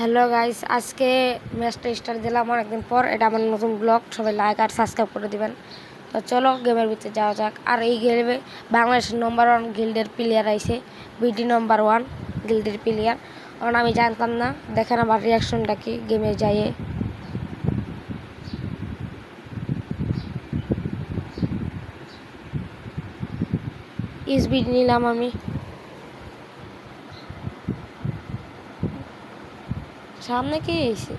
Hello guys, আজকে ম্যাচটা start দিলাম অনেকদিন পর। এটা আমার নতুন ব্লগ, সবাই লাইক আর সাবস্ক্রাইব করে দিবেন। তো চলো গেমের ভিতরে যাওয়া যাক। আর এই গেমে বাংলাদেশের নম্বর 1 গিল্ডের প্লেয়ার আইছে, বিডি নম্বর 1 গিল্ডের প্লেয়ার। কারণ আমি জানতাম না, দেখেন আমার রিয়াকশনটা কি গেমে যাইয়ে। বিডি নিলাম আমি। সামনে কি এসে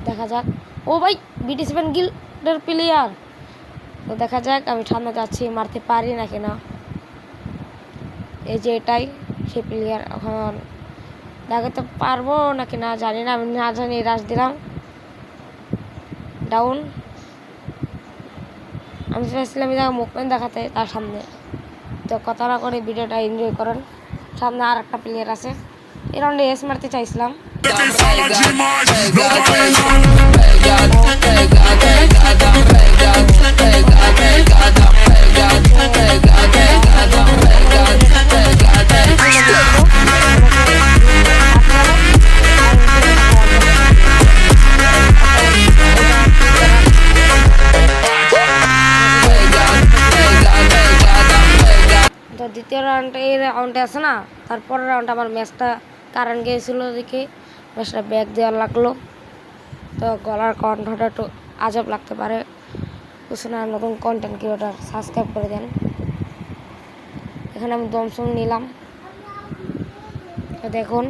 দেখা যাক। ও ভাই, BT7 গিল্ডের প্লেয়ার। তো দেখা যাক আমি সামনে যাচ্ছি, মারতে পারি নাকি না। এই যে এটাই সেই প্লেয়ার। এখন দেখাতে পারবো নাকি না জানি না, আমি না জানি রাশ দিলাম ডাউন। আমি চাইছিলাম মুভমেন্ট দেখাতে তার সামনে। তো কথা না করে ভিডিওটা এনজয় করেন। সামনে আর একটা প্লেয়ার আছে, এই রাউন্ডে এস মারতে চাইছিলাম। তো দ্বিতীয় রাউন্ডে, এই রাউন্ডে আছে না, তারপরের রাউন্ডে আমার ম্যাচটা কারেন্ট গিয়েছিলো, দেখে ম্যাচটা ব্যাক দেওয়ার লাগলো। তো গলার কণ্ঠটা একটু আজব লাগতে পারে, বুঝছেন। আর নতুন কন্টেন্ট ক্রিয়েটার, সাবস্ক্রাইব করে দেন। এখানে আমি দমসম নিলাম, তো দেখুন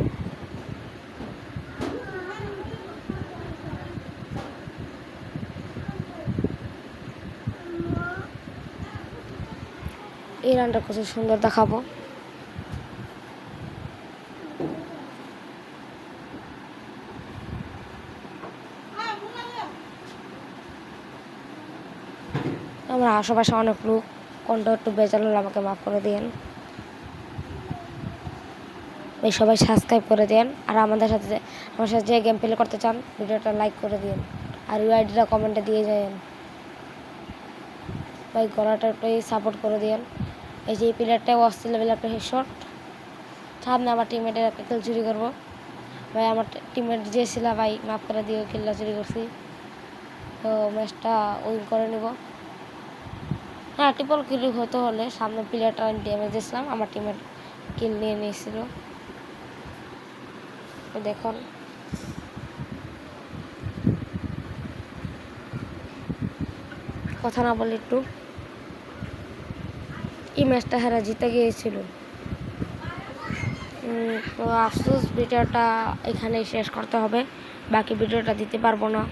এই রানটা কত সুন্দর দেখাবো। আমার আশেপাশে অনেক লোক, কোনটা একটু বেজাল হলে আমাকে মাফ করে দিন। এই সবাই সাবস্ক্রাইব করে দেন। আর আমার সাথে যে গেম প্লে করতে চান, ভিডিওটা লাইক করে দিন। আর ইউআইডিটা কমেন্টে দিয়ে যান ভাই, গলাটা একটু সাপোর্ট করে দিন। এই যে এই প্লেয়ারটাই অস্থির লেভেল একটা হেডশট। সামনে আমার টিমমেটের একটা কিল চুরি করবো। ভাই আমার টিমমেট যে ছিল, ভাই মাফ করে দিয়ে কিলটা চুরি করছি। তো ম্যাচটা উইন করে নেব। হ্যাঁ, ট্রিপল কিল হতে হলে সামনে প্লেয়ারটা ড্যামেজ দিয়েছিলাম, আমার টিমমেট কিল নিয়ে নিয়েছিল। দেখুন কথা না বলে একটু, এই ম্যাচটা হেরা জিতে গিয়েছিল। তো আফসোস, ভিডিওটা এখানেই শেষ করতে হবে, বাকি ভিডিওটা দিতে পারবো না।